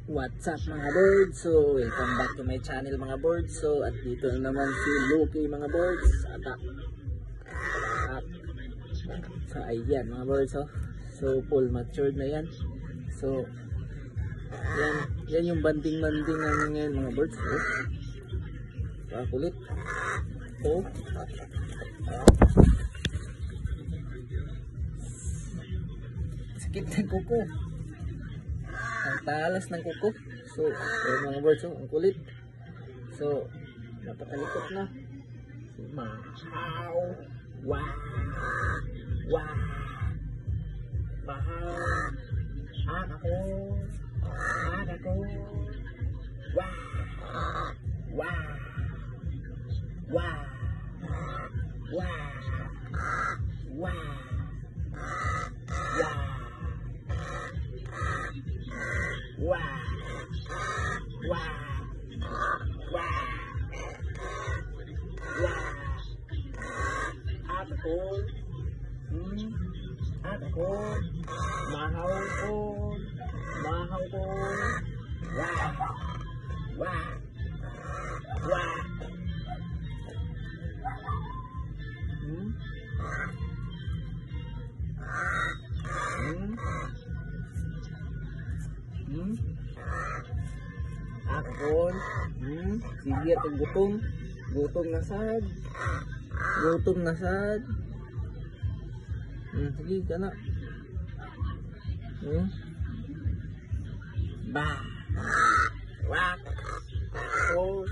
What's up mga birds? So welcome back to my channel mga birds. So at dito na naman si Loki mga birds. Atak. So ayan mga birds oh. So full matured na yan. So yan yung banding-banding namin ngayon mga birds oh. Kulit. Oh. Sakit ng kuko. Ang talas ng kuko. So, mga birds, ang kulit. So, napakalikot na. Wow! Wow! Wow! Wow! Ako! Ako! Wow! Wow! Wow! Wow! Wow! Wow! Wow! Wow! Wow! Wow! Ako! Ako! Mahaw ko! Mahaw ko! Wow! Wow! Wow! Akon, sige at gutom na sad. Gutom na sad. Sige ka na. Ba. Wak. Os.